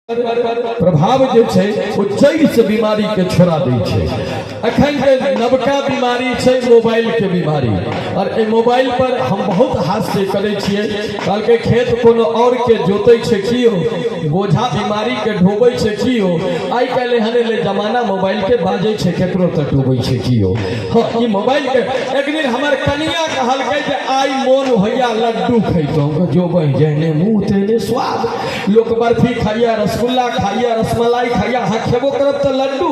प्रभाव जे छै ओ जड़ से बीमारी के छोड़ा दै छै। अखन के नवका बीमारी छै मोबाइल के बीमारी, और ए मोबाइल पर हम बहुत हास्य करे छिए। कल के खेत कोनो और के जोतै छै कियो, बोझा बीमारी के ढोबै छै कियो। आई काल्हि हने ले जमाना मोबाइल के बाजै छै केकरो त डूबै छै कियो। हां ई मोबाइल के एक दिन हमर कनिया कहल के जे आई मोन होइया लड्डू खैतो, जो बह जहने मुंह तेने स्वाद। लोक बर्फी खाइया, रसगुल्ला खाइया, रसमलाई खाइया, हाँ खेबो करब तो लड्डू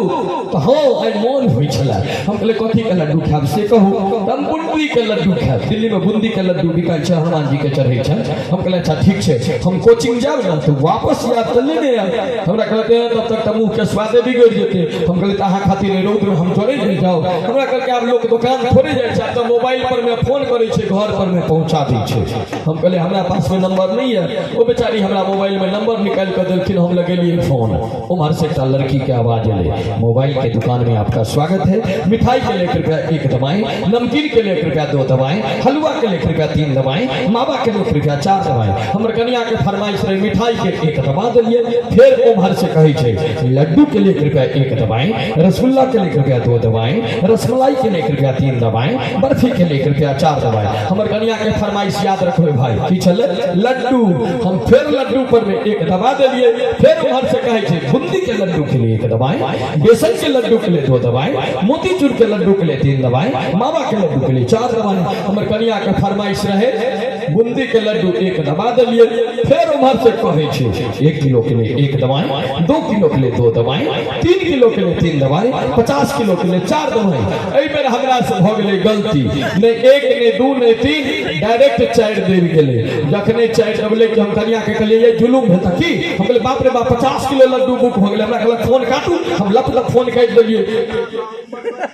तो हाँ आई मोन होइ छला। हम कहले कथी के लड्डू खाब से कहू, हम बूंदी के लड्डू खाब। दिल्ली में बूंदी के लड्डू बिकाय छै, हनुमान जी के चढ़ै छै। हम कहले अच्छा ठीक छै, हम कोचिंग जाब ना तो वापस याद त लेने आब। हमरा कहलके तब तक त मुंह के स्वादे बिगड़ जेते। हम कहले त अहाँ खातिर रौद में हम थोड़े ले जाओ। हमरा कहलके आब लोग दुकान थोड़े जाय छै, तो मोबाइल पर में फोन करे छै, घर पर में पहुंचा दै छै। हम कहले हमरा पास में नंबर नहीं है। वो बेचारी हमरा मोबाइल में नंबर निकाल कर देलखिन, हम लगेलिए फोन। उमर से एक लड़की के आवाज ले, मोबाइल के दुकान में आपका स्वागत है। मिठाई के लिए कृपया 1 दबाएं, नमकीन के लिए कृपया 2 दबाएं, हलवा के लिए कृपया 3 दबाएं, मावा के लिए कृपया 4 दबाएं। हमर कन्या के फरमाइश रहे मिठाई के 1 दबा दिए। फिर उमर से कहे छै लड्डू के लिए कृपया 1 दबाएं, रसगुल्ला के लिए कृपया 2 दबाएं, रसमलाई के लिए कृपया 3 दबाएं, बर्फी के लिए कृपया 4 दबाएं। हमर कन्या के फरमाइश याद रखो भाई की चले लड्डू। हम फिर लड्डू पर में 1 दबा दिए। फिर उमर से कहे छै बूंदी के लड्डू के लिए 1 दबाएं, बेसन के लड्डू के लिए 2 दबाएं, मोतीचूर के लड्डू के लिए 3 दबाएं, मावा के लड्डू के लिए 4 दबाएं। हमर कन्या के फरमाइश रहे बूंदी के लड्डू 1 दबा दिए। फिर उमर से कहे छै 1 किलो के लिए 1 दबाएं, 2 किलो के लिए 2 दबाएं, 3 किलो के लिए 3 दबाएं, 50 किलो के लिए 4 दबाएं। एहि बेर हमरा से भ गेलै गलती, ने 1 ने 2 ने 3 डायरेक्ट 4 देल गेलै। जखने 4 दबले कि हम कन्या के कहलिए ये जुलुम है त की। हम कहले बाप रे बाप 50 किलो लड्डू बुक हो गेलै। हमरा कहलक फोन काटू, हम लप फोन काट देलिए।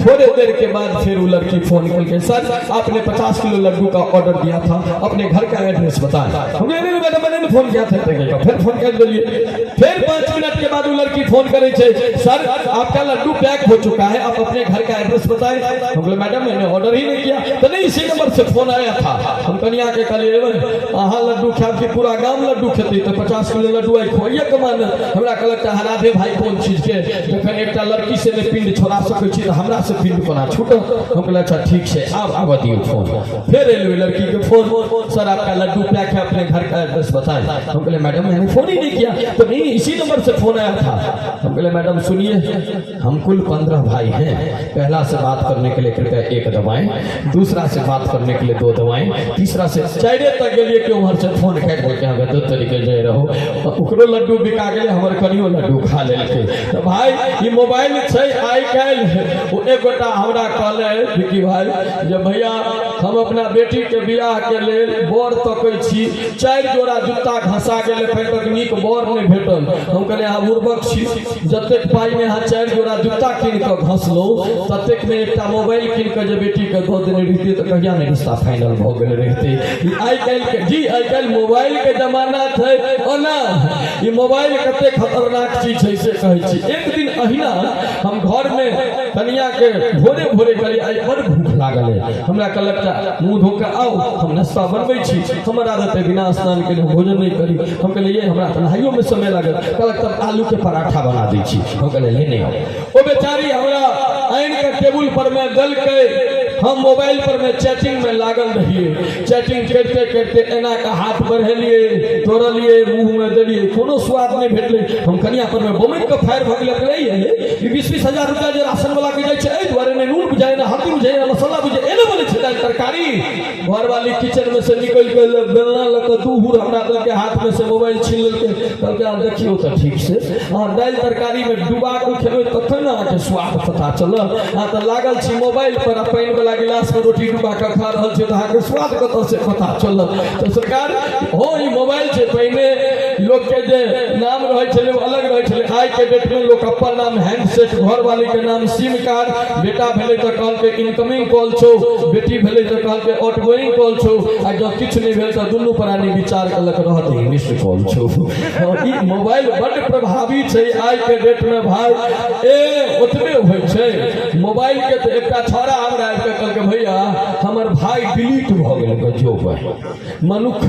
थोड़े देर के बाद फिर वो लड़की फोन करके सर आपने 50 किलो लड्डू का ऑर्डर दिया था, अपने घर का एड्रेस बताएं। हमने नहीं मैडम मैंने फोन किया था, फिर फोन कर दिए। फिर 5 मिनट के बाद वो लड़की फोन करे छे सर आपका लड्डू पैक हो चुका है, आप अपने घर का एड्रेस बताएं। हम बोले मैडम मैंने ऑर्डर ही नहीं किया। तो नहीं इसी नंबर से फोन आया था। हम कन्या के कहलिए अहाँ लड्डू खाब के पूरा गांव लड्डू खेती, तो 50 किलो लड्डू आई खोइए कमान। हमरा कहलक राधे भाई कोन चीज के, जखन एकटा लड़की से ने पिंड छोड़ा सकै छी, हमरा से पिंड कोना छूटो। हम कहले अच्छा ठीक है आप आवा दियो फोन। फिर एलवे लड़की के फोन, सर आपका लड्डू पैक है, अपने घर का एड्रेस बताएं। हम कहले मैडम मैंने फोन ही नहीं किया। तो नहीं इसी नंबर से फोन आया था। हम कहले मैडम सुनिए हम कुल 15 भाई हैं, पहला से बात करने के लिए कृपया 1 दबाएं, दूसरा से बात करने के लिए 2 दबाएं, तीसरा से 4 तक गेलिए कि उमर से फोन काट दे के अगर 2 तरीके जे रहो ओकरो लड्डू बिका गेले, हमर कनियो लड्डू खा लेलके। तो भाई ये मोबाइल छै आई काल। वो एक गोटा हमरा कहले विकी भाई जे भैया हम अपना बेटी के बियाह के लेल बर तकै छी, 4 जोड़ा जूता घसा गेले, फेर तक नीक बर नहीं भेटल। हम कहले अहाँ मूर्ख छी, जतेक पाई में अहाँ 4 जोड़ा जूता कीन के घसलो, ततेक में एकटा मोबाइल कीन के जे बेटी के दऽ देने रहिते तो कहिया नहीं रिश्ता फाइनल भ गेल रहते। आई काल के जी आई काल मोबाइल के जमाना छै ओना। ये मोबाइल कते खतरनाक चीज है से कहै छी। एक दिन अहिना हम घर में कन्या के भोरे भोरे कहलिए आई बड़ भूख लागल है। हमरा कहलक मुंह धो के आओ हम नाश्ता बनबै छी। हमर आदत है बिना स्नान के भोजन नहीं करी। हम कहलिए ये हमरा नहाइयो में समय लागल। कहलक तब आलू के पराठा बना दै छी। हम कहलिए लेने आओ। ओ बेचारी हमरा आइन के टेबुल पर में दल के, हम मोबाइल पर में चैटिंग में लागल रहिए। चैटिंग करते करते एना का हाथ बढ़ेलिए, तोड़लिए, मुंह में देलिए, कोनो स्वाद नहीं भेटले। हम कन्या पर में बोमिन के फायर भ गेलै। ये 20-20 हजार रुपया जे राशन वाला के जाय छै, एहि दुआरे ने नून बुझाय ना हल्दी बुझाय ना मसाला बुझाय, एने बोले छै दाल तरकारी। घर वाली किचन में से निकल के बेलना लक दूर हमरा दल के हाथ में से मोबाइल छीन लेलके। कहलके आप देखियो त ठीक से और दाल तरकारी में डुबा के खेबै तखन ना के स्वाद पता चलल। आ त लागल छी मोबाइल पर पानी वाला गिलास में रोटी डुबा के खा रहल छी, त अहाँ के स्वाद कत से पता चलल। तो सरकार हो ई मोबाइल छै, पहिने लोग के जे नाम रहै छले वो अलग रहै छले। आज के डेट में लोग अपन नाम हैंडसेट, घर वाली के नाम सिम कार्ड, बेटा भेले तो कहल के इनकमिंग कॉल छो, बेटी भेले तो कहल के आउटगोइंग कॉल छो, आ जब किछ नहीं भेल तो दुनू प्राणी विचार कलक रहत मिस्ड कॉल छो। ई मोबाइल बड़ प्रभावी छै आज के डेट में भाई। ओतबे होय छै मोबाइल के। तो एकटा छोरा हमरा आबि के कहल के भैया हमर भाई डिलीट भ गेल गजब मनुख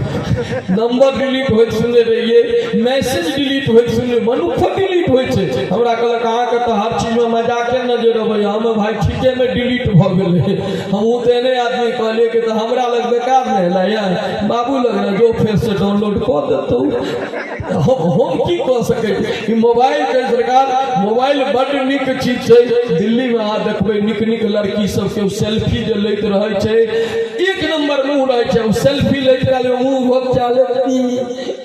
नंबर डिलीट होइत सुनले रहिए मैसेज डिलीट होइत सुनले मनुख डिलीट होइत छै हमरा कहलक अहाँके तऽ हर चीज में मजाके नजर अबै हम भाई ठीके में डिलीट भ गेलै हमहूँ तऽ एने आदमी कहलिए कि तऽ हमरा लग बेकार नहीं है यार बाबू लग ना जो फेर से डाउनलोड कर देतौ हम की कह सकै मोबाइल के सरकार मोबाइल बड़ नीक चीज छै दिल्ली में अहाँ देखबै नीक नीक लड़की सबके सेल्फी जे लैत रहै छै एक नंबर मुँह रहै छै सेल्फी लैत काल मुँह घोचा लेत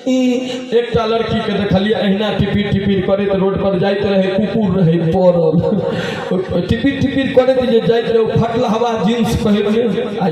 एकटा लड़की के देखलिए अहिना टिपिर टिपिर करैत रोड पर जाइत रहे कुकुर रहे पड़ल टिपिर टिपिर करैत जे जाइत रहे फटला हवा जींस पहिरने